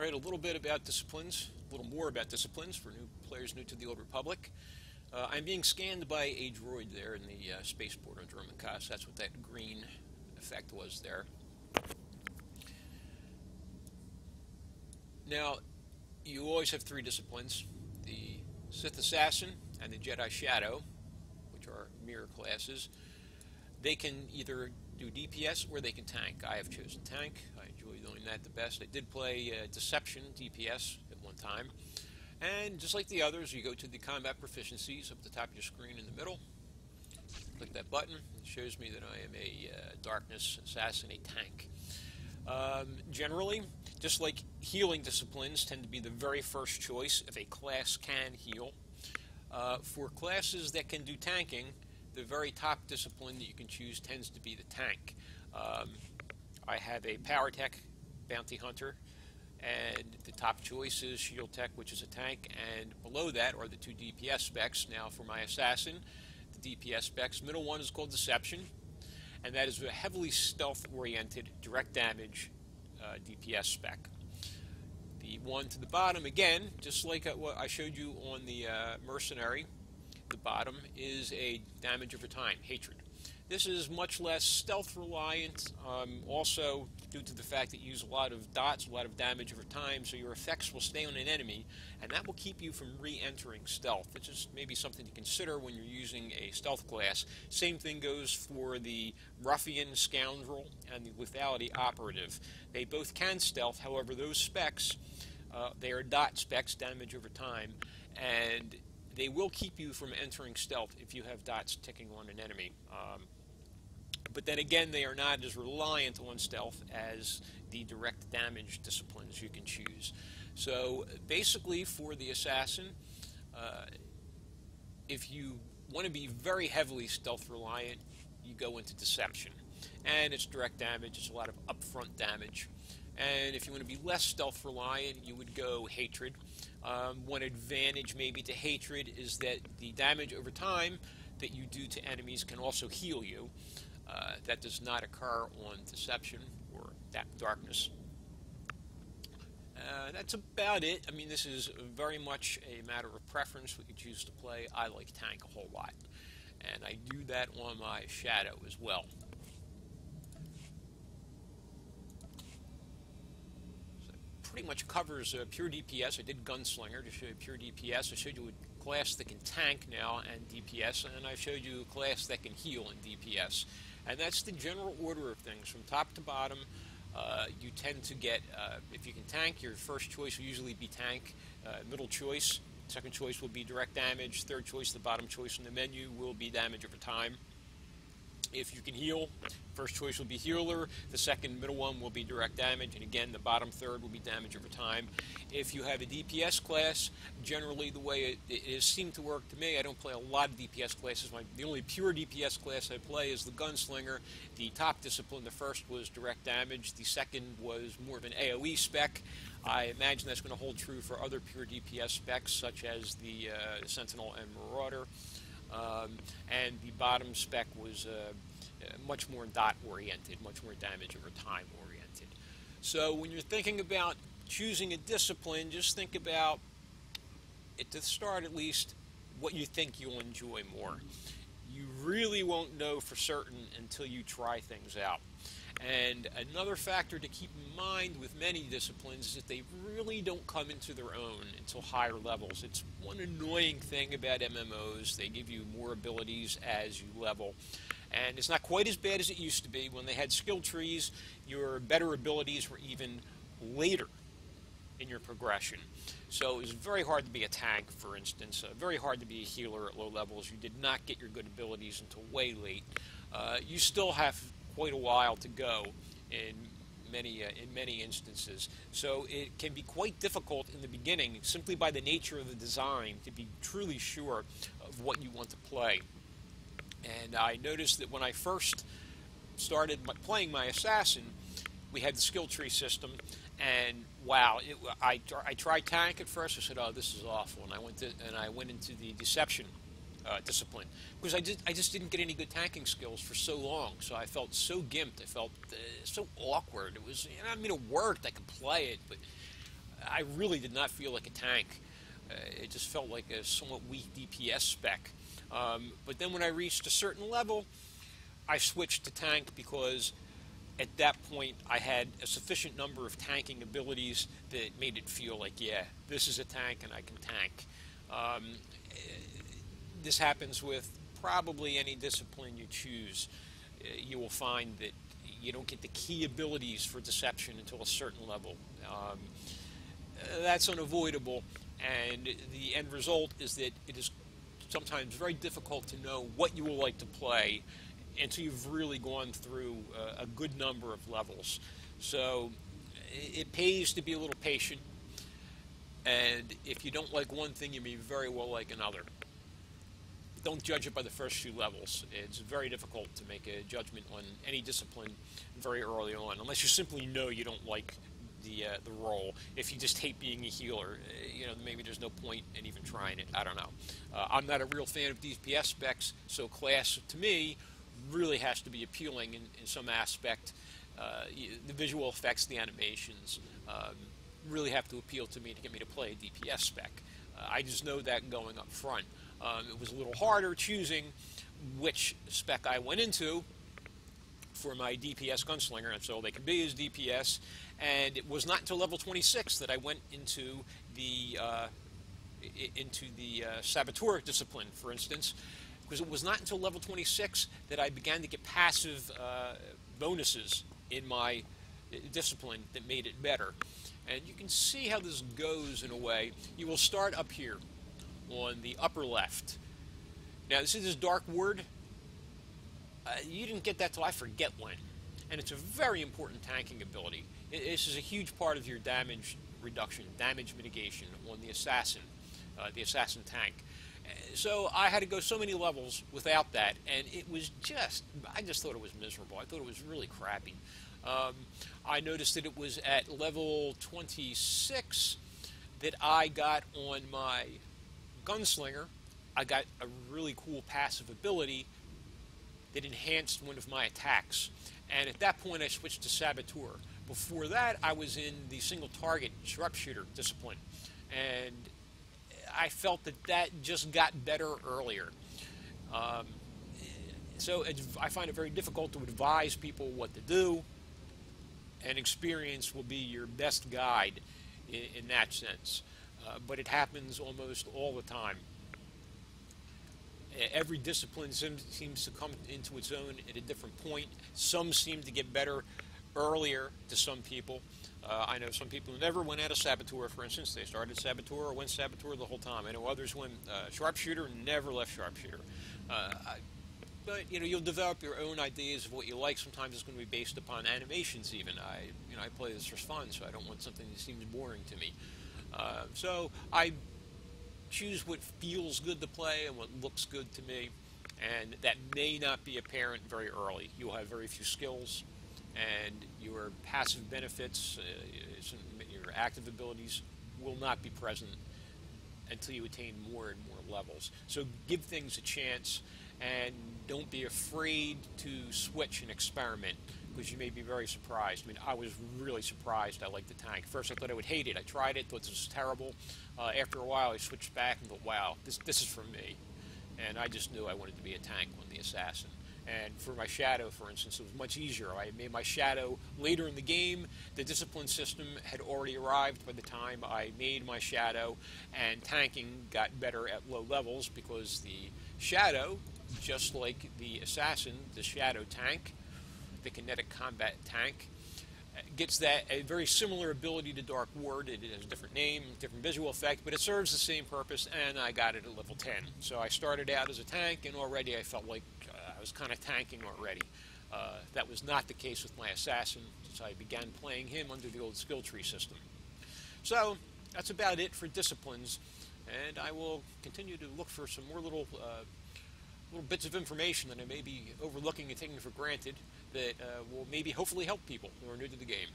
Alright, a little bit about disciplines, a little more about disciplines for new players new to the Old Republic. I'm being scanned by a droid there in the spaceport on Dromakas. That's what that green effect was there. Now, you always have three disciplines: the Sith Assassin and the Jedi Shadow, which are mirror classes. They can either do DPS or they can tank. I have chosen tank. I enjoy doing that the best. I did play Deception DPS at one time. And just like the others, you go to the combat proficiencies up at the top of your screen in the middle. Click that button. It shows me that I am a Darkness Assassin, a tank. Generally, just like healing disciplines tend to be the very first choice if a class can heal. For classes that can do tanking, the very top discipline that you can choose tends to be the tank. I have a Power Tech Bounty Hunter, and the top choice is Shield Tech, which is a tank, and below that are the two DPS specs. Now for my Assassin, the DPS specs, middle one is called Deception, and that is a heavily stealth-oriented direct damage DPS spec. The one to the bottom, again, just like what I showed you on the Mercenary, the bottom is a damage over time, Hatred. This is much less stealth reliant, also due to the fact that you use a lot of dots, a lot of damage over time, so your effects will stay on an enemy, and that will keep you from re-entering stealth, which is maybe something to consider when you're using a stealth class. Same thing goes for the Ruffian Scoundrel and the Lethality Operative. They both can stealth, however those specs, they are dot specs, damage over time, and they will keep you from entering stealth if you have dots ticking on an enemy. But then again, they are not as reliant on stealth as the direct damage disciplines you can choose. So basically for the Assassin, if you want to be very heavily stealth reliant, you go into Deception. And it's direct damage, it's a lot of upfront damage. And if you want to be less stealth reliant, you would go Hatred. One advantage maybe to Hatred is that the damage over time that you do to enemies can also heal you. That does not occur on Deception or Darkness. That's about it. I mean, this is very much a matter of preference what you choose to play. I like tank a whole lot, and I do that on my Shadow as well. Pretty much covers pure DPS. I did Gunslinger to show you pure DPS. I showed you a class that can tank now and DPS, and I showed you a class that can heal in DPS. And that's the general order of things from top to bottom. You tend to get, if you can tank, your first choice will usually be tank. Middle choice, second choice will be direct damage. Third choice, the bottom choice in the menu, will be damage over time. If you can heal, first choice will be healer, the second middle one will be direct damage, and again the bottom third will be damage over time. If you have a DPS class, generally the way it has seemed to work to me, I don't play a lot of DPS classes. The only pure DPS class I play is the Gunslinger. The top discipline, the first was direct damage, the second was more of an AoE spec. I imagine that's going to hold true for other pure DPS specs such as the Sentinel and Marauder. And the bottom spec was much more dot-oriented, much more damage over time-oriented. So when you're thinking about choosing a discipline, just think about, at the start at least, what you think you'll enjoy more. You really won't know for certain until you try things out. And another factor to keep in mind with many disciplines is that they really don't come into their own until higher levels. It's one annoying thing about MMOs. They give you more abilities as you level. And it's not quite as bad as it used to be. When they had skill trees, your better abilities were even later in your progression. So it was very hard to be a tank, for instance, very hard to be a healer at low levels. You did not get your good abilities until way late. You still have quite a while to go in many instances. So it can be quite difficult in the beginning, simply by the nature of the design, to be truly sure of what you want to play. And I noticed that when I first started playing my Assassin, we had the skill tree system, and wow, I tried tank at first. I said, "Oh, this is awful," and I went into the Deception discipline because I just didn't get any good tanking skills for so long. So I felt so gimped. I felt so awkward. It was, I mean, it worked. I could play it, but I really did not feel like a tank. It just felt like a somewhat weak DPS spec. But then when I reached a certain level, I switched to tank because at that point I had a sufficient number of tanking abilities that made it feel like, yeah, this is a tank and I can tank. This happens with probably any discipline you choose. You will find that you don't get the key abilities for deception until a certain level. That's unavoidable, and the end result is that it is sometimes very difficult to know what you will like to play until you've really gone through a good number of levels. So it pays to be a little patient, and if you don't like one thing, you may very well like another. Don't judge it by the first few levels. It's very difficult to make a judgment on any discipline very early on, unless you simply know you don't like the role. If you just hate being a healer, maybe there's no point in even trying it. I don't know. I'm not a real fan of DPS specs, so class to me really has to be appealing in some aspect. The visual effects, the animations, really have to appeal to me to get me to play a DPS spec. I just know that going up front. It was a little harder choosing which spec I went into for my DPS gunslinger, and so they could be as DPS. And it was not until level 26 that I went into the saboteur discipline, for instance, because it was not until level 26 that I began to get passive bonuses in my discipline that made it better. And you can see how this goes in a way. You will start up here on the upper left. Now, this is this dark word. You didn't get that till I forget when. And it's a very important tanking ability. This is a huge part of your damage reduction, damage mitigation on the assassin tank. So I had to go so many levels without that, and it was I just thought it was miserable. I thought it was really crappy. I noticed that it was at level 26 that I got on my gunslinger. I got a really cool passive ability that enhanced one of my attacks. And at that point, I switched to saboteur. Before that, I was in the single target sharpshooter discipline. And I felt that just got better earlier. So I find it very difficult to advise people what to do, and experience will be your best guide in that sense. But it happens almost all the time. Every discipline seems to come into its own at a different point. Some seem to get better earlier to some people. I know some people who never went out of saboteur, for instance. They started saboteur or went saboteur the whole time. I know others went sharpshooter and never left sharpshooter. But you'll develop your own ideas of what you like. Sometimes it's going to be based upon animations even. I play this for fun, so I don't want something that seems boring to me. So I choose what feels good to play and what looks good to me, and that may not be apparent very early. You'll have very few skills, and your passive benefits, your active abilities will not be present until you attain more and more levels. So give things a chance, and don't be afraid to switch and experiment, because you may be very surprised. I mean, I was really surprised I liked the tank. First, I thought I would hate it. I tried it, thought this was terrible. After a while, I switched back and thought, wow, this is for me. And I just knew I wanted to be a tank on the assassin. And for my shadow, for instance, it was much easier. I made my shadow later in the game. The discipline system had already arrived by the time I made my shadow, and tanking got better at low levels because the shadow, just like the assassin, the shadow tank, the kinetic combat tank, gets a very similar ability to Dark Ward. It has a different name, different visual effect, but it serves the same purpose, and I got it at level 10. So I started out as a tank, and already I felt like I was kind of tanking already. That was not the case with my assassin, since I began playing him under the old skill tree system. So that's about it for disciplines, and I will continue to look for some more little bits of information that I may be overlooking and taking for granted that will maybe hopefully help people who are new to the game.